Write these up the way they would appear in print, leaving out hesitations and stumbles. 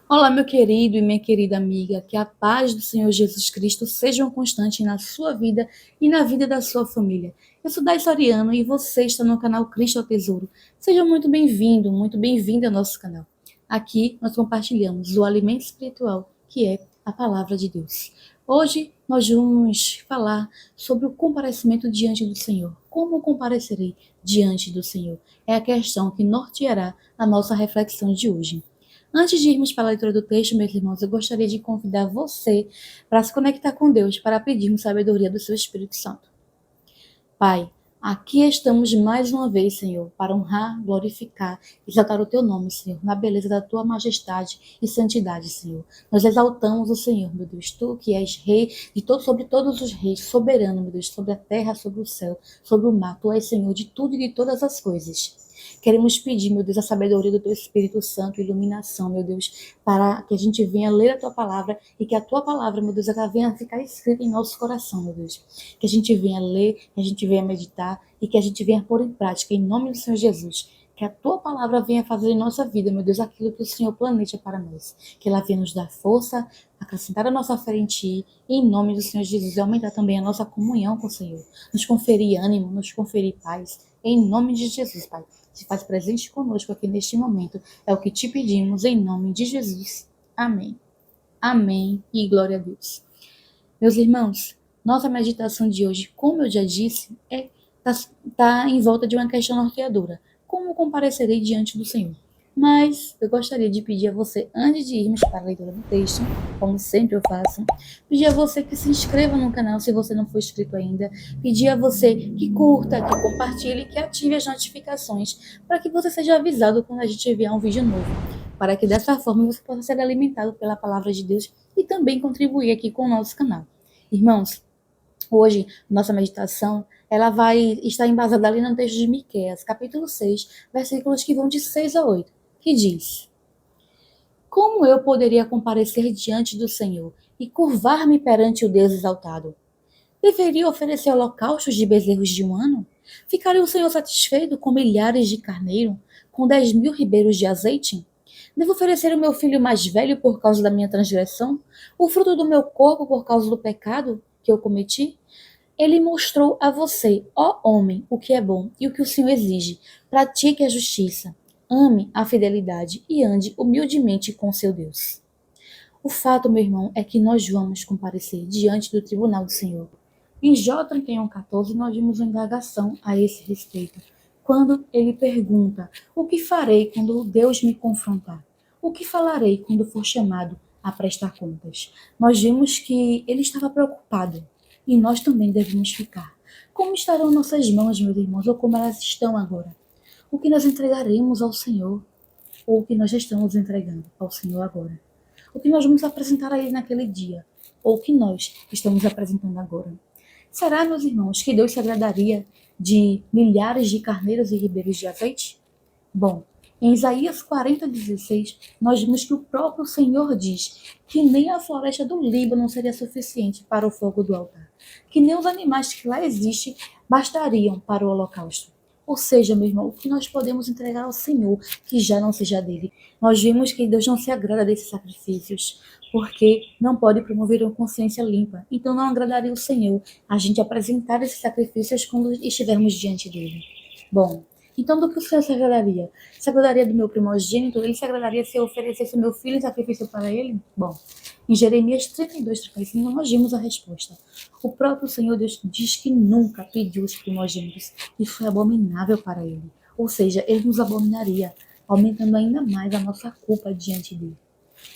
Olá, meu querido e minha querida amiga, que a paz do Senhor Jesus Cristo seja um constante na sua vida e na vida da sua família. Eu sou Dai Soriano e você está no canal Cristo ao Tesouro. Seja muito bem-vindo ao nosso canal. Aqui nós compartilhamos o alimento espiritual, que é a palavra de Deus. Hoje nós vamos falar sobre o comparecimento diante do Senhor. Como comparecerei diante do Senhor? É a questão que norteará a nossa reflexão de hoje. Antes de irmos para a leitura do texto, meus irmãos, eu gostaria de convidar você para se conectar com Deus, para pedirmos sabedoria do seu Espírito Santo. Pai, aqui estamos mais uma vez, Senhor, para honrar, glorificar, exaltar o teu nome, Senhor, na beleza da tua majestade e santidade, Senhor. Nós exaltamos o Senhor, meu Deus, tu que és rei de todo, sobre todos os reis, soberano, meu Deus, sobre a terra, sobre o céu, sobre o mar. Tu és Senhor de tudo e de todas as coisas. Queremos pedir, meu Deus, a sabedoria do teu Espírito Santo, iluminação, meu Deus, para que a gente venha ler a tua palavra e que a tua palavra, meu Deus, ela venha ficar escrita em nosso coração, meu Deus. Que a gente venha ler, que a gente venha meditar e que a gente venha pôr em prática, em nome do Senhor Jesus. Que a tua palavra venha fazer em nossa vida, meu Deus, aquilo que o Senhor planeja para nós. Que ela venha nos dar força, acrescentar a nossa fé em ti, e em nome do Senhor Jesus, e aumentar também a nossa comunhão com o Senhor. Nos conferir ânimo, nos conferir paz, em nome de Jesus, Pai. Se faz presente conosco aqui neste momento. É o que te pedimos, em nome de Jesus. Amém. Amém e glória a Deus. Meus irmãos, nossa meditação de hoje, como eu já disse, tá em volta de uma questão norteadora. Como comparecerei diante do Senhor? Mas eu gostaria de pedir a você, antes de irmos para a leitura do texto, como sempre eu faço, pedir a você que se inscreva no canal se você não for inscrito ainda, pedir a você que curta, que compartilhe, que ative as notificações, para que você seja avisado quando a gente enviar um vídeo novo, para que dessa forma você possa ser alimentado pela palavra de Deus e também contribuir aqui com o nosso canal. Irmãos, hoje nossa meditação ela vai estar embasada ali no texto de Miqueias, capítulo 6, versículos que vão de 6 a 8, que diz: Como eu poderia comparecer diante do Senhor e curvar-me perante o Deus exaltado? Deveria oferecer holocaustos de bezerros de um ano? Ficaria o Senhor satisfeito com milhares de carneiro, com 10.000 ribeiros de azeite? Devo oferecer o meu filho mais velho por causa da minha transgressão? O fruto do meu corpo por causa do pecado que eu cometi? Ele mostrou a você, ó homem, o que é bom e o que o Senhor exige. Pratique a justiça, ame a fidelidade e ande humildemente com seu Deus. O fato, meu irmão, é que nós vamos comparecer diante do tribunal do Senhor. Em Jó 31:14, nós vimos uma indagação a esse respeito, quando ele pergunta: O que farei quando Deus me confrontar? O que falarei quando for chamado a prestar contas? Nós vimos que ele estava preocupado e nós também devemos ficar. Como estarão nossas mãos, meus irmãos, ou como elas estão agora? O que nós entregaremos ao Senhor, ou o que nós estamos entregando ao Senhor agora? O que nós vamos apresentar a Ele naquele dia, ou o que nós estamos apresentando agora? Será, meus irmãos, que Deus se agradaria de milhares de carneiros e ribeiros de azeite? Bom, em Isaías 40:16, nós vimos que o próprio Senhor diz que nem a floresta do Líbano seria suficiente para o fogo do altar, que nem os animais que lá existem bastariam para o holocausto. Ou seja, meu irmão, o que nós podemos entregar ao Senhor que já não seja dele? Nós vimos que Deus não se agrada desses sacrifícios, porque não pode promover uma consciência limpa. Então não agradaria o Senhor a gente apresentar esses sacrifícios quando estivermos diante dele. Bom, então do que o Senhor se agradaria? Se agradaria do meu primogênito? Ele se agradaria se eu oferecesse o meu filho em sacrifício para ele? Bom, em Jeremias 32:35 nós vimos a resposta. O próprio Senhor Deus diz que nunca pediu os primogênitos e foi abominável para ele. Ou seja, ele nos abominaria, aumentando ainda mais a nossa culpa diante dele.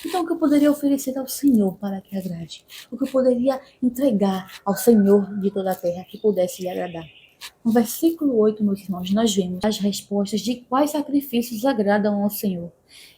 Então, o que eu poderia oferecer ao Senhor para que agrade? O que eu poderia entregar ao Senhor de toda a terra que pudesse lhe agradar? No versículo 8, meus irmãos, nós vemos as respostas de quais sacrifícios agradam ao Senhor.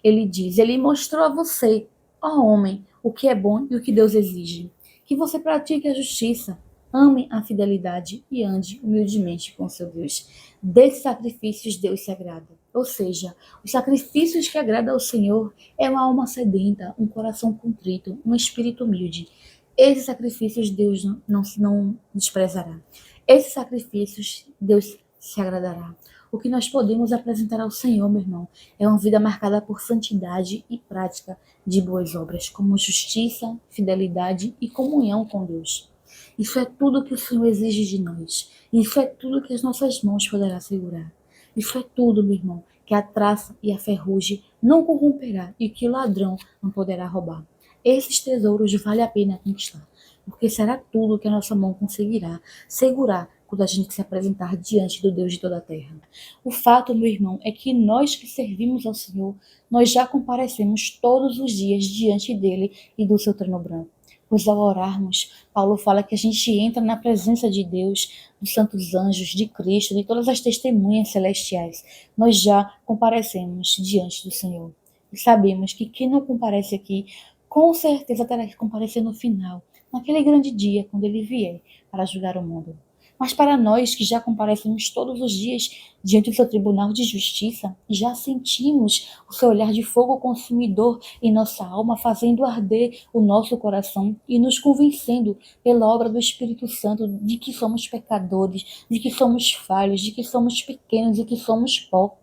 Ele diz: Ele mostrou a você, ó homem, o que é bom e o que Deus exige. Que você pratique a justiça, ame a fidelidade e ande humildemente com seu Deus. Desses sacrifícios Deus se agrada. Ou seja, os sacrifícios que agradam ao Senhor é uma alma sedenta, um coração contrito, um espírito humilde. Esses sacrifícios Deus não desprezará. Esses sacrifícios Deus se agradará. O que nós podemos apresentar ao Senhor, meu irmão, é uma vida marcada por santidade e prática de boas obras, como justiça, fidelidade e comunhão com Deus. Isso é tudo que o Senhor exige de nós. Isso é tudo que as nossas mãos poderá segurar. Isso é tudo, meu irmão, que a traça e a ferrugem não corromperá e que o ladrão não poderá roubar. Esses tesouros vale a pena conquistar, porque será tudo que a nossa mão conseguirá segurar quando a gente se apresentar diante do Deus de toda a terra. O fato, meu irmão, é que nós que servimos ao Senhor, nós já comparecemos todos os dias diante dele e do seu trono branco. Pois ao orarmos, Paulo fala que a gente entra na presença de Deus, dos santos anjos, de Cristo, de todas as testemunhas celestiais. Nós já comparecemos diante do Senhor. E sabemos que quem não comparece aqui, com certeza terá que comparecer no final, naquele grande dia, quando ele vier para julgar o mundo. Mas para nós que já comparecemos todos os dias diante do seu tribunal de justiça, já sentimos o seu olhar de fogo consumidor em nossa alma, fazendo arder o nosso coração e nos convencendo pela obra do Espírito Santo de que somos pecadores, de que somos falhos, de que somos pequenos e que somos pó,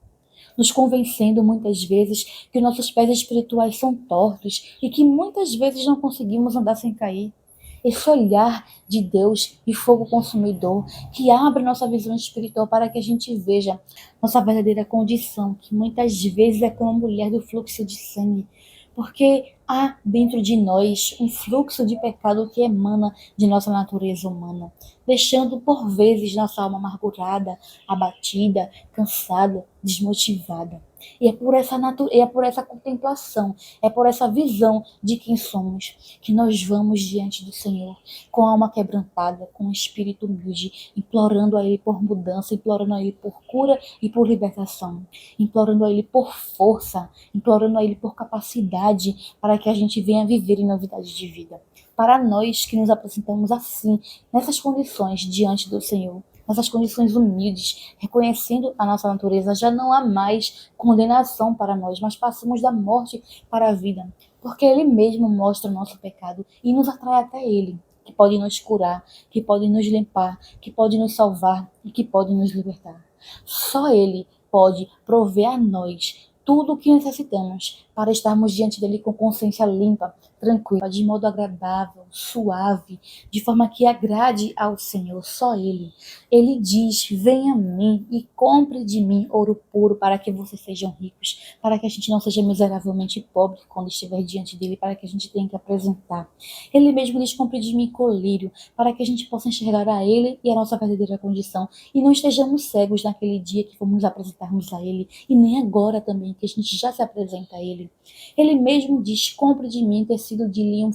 nos convencendo muitas vezes que nossos pés espirituais são tortos e que muitas vezes não conseguimos andar sem cair. Esse olhar de Deus e fogo consumidor que abre nossa visão espiritual para que a gente veja nossa verdadeira condição, que muitas vezes é como a mulher do fluxo de sangue, porque há dentro de nós um fluxo de pecado que emana de nossa natureza humana, deixando por vezes nossa alma amargurada, abatida, cansada, desmotivada. E é por essa contemplação, é por essa visão de quem somos, que nós vamos diante do Senhor, com a alma quebrantada, com o espírito humilde, implorando a Ele por mudança, implorando a Ele por cura e por libertação, implorando a Ele por força, implorando a Ele por capacidade, para que a gente venha viver em novidade de vida. Para nós que nos apresentamos assim, nessas condições diante do Senhor, nessas condições humildes, reconhecendo a nossa natureza, já não há mais condenação para nós, mas passamos da morte para a vida, porque Ele mesmo mostra o nosso pecado e nos atrai até Ele, que pode nos curar, que pode nos limpar, que pode nos salvar e que pode nos libertar. Só Ele pode prover a nós tudo o que necessitamos para estarmos diante dele com consciência limpa, tranquila, de modo agradável, suave, de forma que agrade ao Senhor, só Ele. Ele diz: venha a mim e compre de mim ouro puro para que vocês sejam ricos, para que a gente não seja miseravelmente pobre quando estiver diante dele, para que a gente tenha que apresentar. Ele mesmo diz: compre de mim colírio, para que a gente possa enxergar a Ele e a nossa verdadeira condição, e não estejamos cegos naquele dia que vamos apresentarmos a Ele, e nem agora também, que a gente já se apresenta a Ele. Ele mesmo diz: compre de mim tecido de linho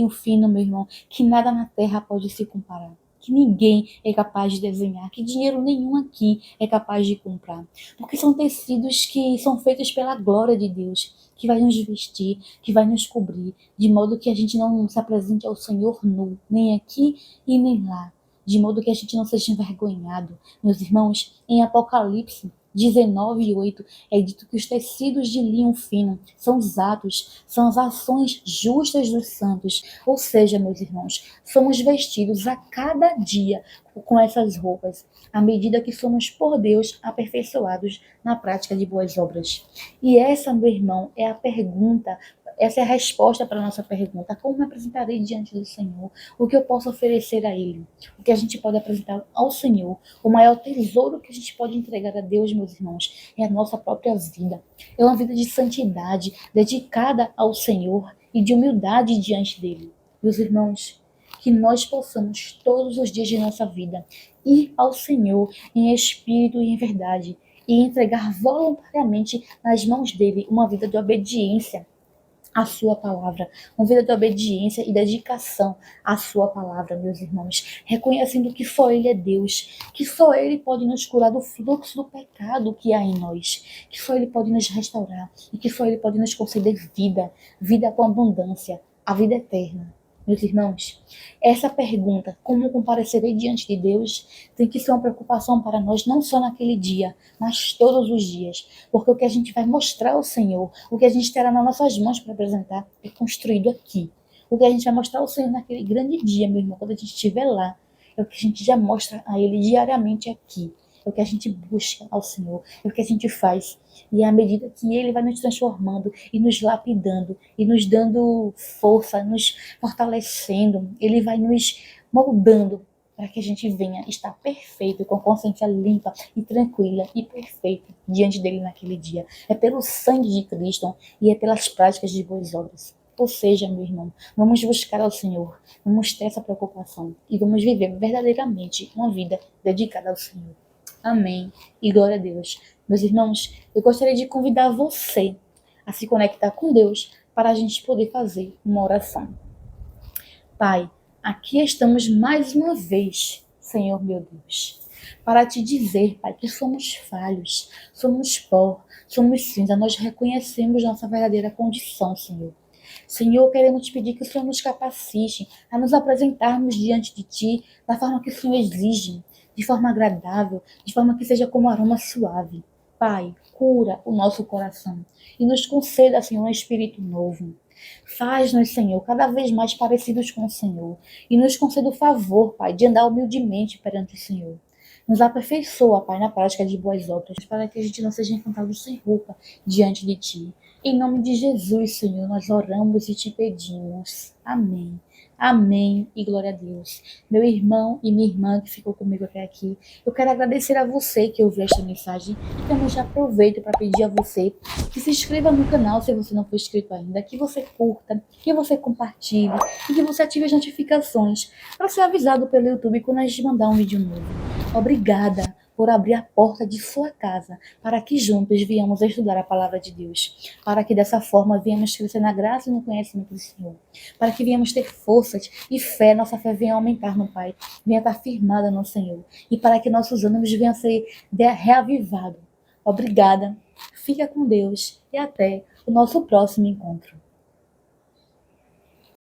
fino, meu irmão, que nada na terra pode se comparar, que ninguém é capaz de desenhar, que dinheiro nenhum aqui é capaz de comprar, porque são tecidos que são feitos pela glória de Deus, que vai nos vestir, que vai nos cobrir, de modo que a gente não se apresente ao Senhor nu, nem aqui e nem lá, de modo que a gente não seja envergonhado. Meus irmãos, em Apocalipse 19:8 é dito que os tecidos de linho fino são os atos, são as ações justas dos santos. Ou seja, meus irmãos, somos vestidos a cada dia com essas roupas, à medida que somos por Deus aperfeiçoados na prática de boas obras. E essa, meu irmão, é a pergunta. Essa é a resposta para a nossa pergunta: como me apresentarei diante do Senhor? O que eu posso oferecer a Ele? O que a gente pode apresentar ao Senhor? O maior tesouro que a gente pode entregar a Deus, meus irmãos, é a nossa própria vida. É uma vida de santidade, dedicada ao Senhor e de humildade diante dEle. Meus irmãos, que nós possamos todos os dias de nossa vida ir ao Senhor em espírito e em verdade e entregar voluntariamente nas mãos dEle uma vida de obediência a sua palavra, uma vida de obediência e dedicação à sua palavra, meus irmãos, reconhecendo que só Ele é Deus, que só Ele pode nos curar do fluxo do pecado que há em nós, que só Ele pode nos restaurar e que só Ele pode nos conceder vida, vida com abundância, a vida eterna. Meus irmãos, essa pergunta, como comparecerei diante de Deus, tem que ser uma preocupação para nós não só naquele dia, mas todos os dias, porque o que a gente vai mostrar ao Senhor, o que a gente terá nas nossas mãos para apresentar, é construído aqui. O que a gente vai mostrar ao Senhor naquele grande dia, meu irmão, quando a gente estiver lá, é o que a gente já mostra a Ele diariamente aqui. é o que a gente busca ao Senhor, é o que a gente faz. E à medida que Ele vai nos transformando e nos lapidando e nos dando força, nos fortalecendo, Ele vai nos moldando para que a gente venha estar perfeito, com consciência limpa e tranquila e perfeita diante dele naquele dia. É pelo sangue de Cristo e é pelas práticas de boas obras. Ou seja, meu irmão, vamos buscar ao Senhor, vamos ter essa preocupação e vamos viver verdadeiramente uma vida dedicada ao Senhor. Amém. E glória a Deus. Meus irmãos, eu gostaria de convidar você a se conectar com Deus para a gente poder fazer uma oração. Pai, aqui estamos mais uma vez, Senhor meu Deus, para te dizer, Pai, que somos falhos, somos pó, somos cinza, nós reconhecemos nossa verdadeira condição, Senhor. Senhor, queremos te pedir que o Senhor nos capacite a nos apresentarmos diante de Ti da forma que o Senhor exige, de forma agradável, de forma que seja como um aroma suave. Pai, cura o nosso coração e nos conceda, Senhor, um espírito novo. Faz-nos, Senhor, cada vez mais parecidos com o Senhor e nos conceda o favor, Pai, de andar humildemente perante o Senhor. Nos aperfeiçoa, Pai, na prática de boas obras, para que a gente não seja encontrado sem roupa diante de Ti. Em nome de Jesus, Senhor, nós oramos e te pedimos. Amém. Amém e glória a Deus. Meu irmão e minha irmã que ficou comigo até aqui, eu quero agradecer a você que ouviu esta mensagem e também já aproveito para pedir a você que se inscreva no canal se você não for inscrito ainda, que você curta, que você compartilhe e que você ative as notificações para ser avisado pelo YouTube quando a gente mandar um vídeo novo. Obrigada por abrir a porta de sua casa para que juntos venhamos estudar a palavra de Deus, para que dessa forma venhamos crescer na graça e no conhecimento do Senhor, para que venhamos ter forças e fé, nossa fé venha aumentar no Pai, venha estar firmada no Senhor, e para que nossos ânimos venham a ser reavivados. Obrigada, fica com Deus e até o nosso próximo encontro.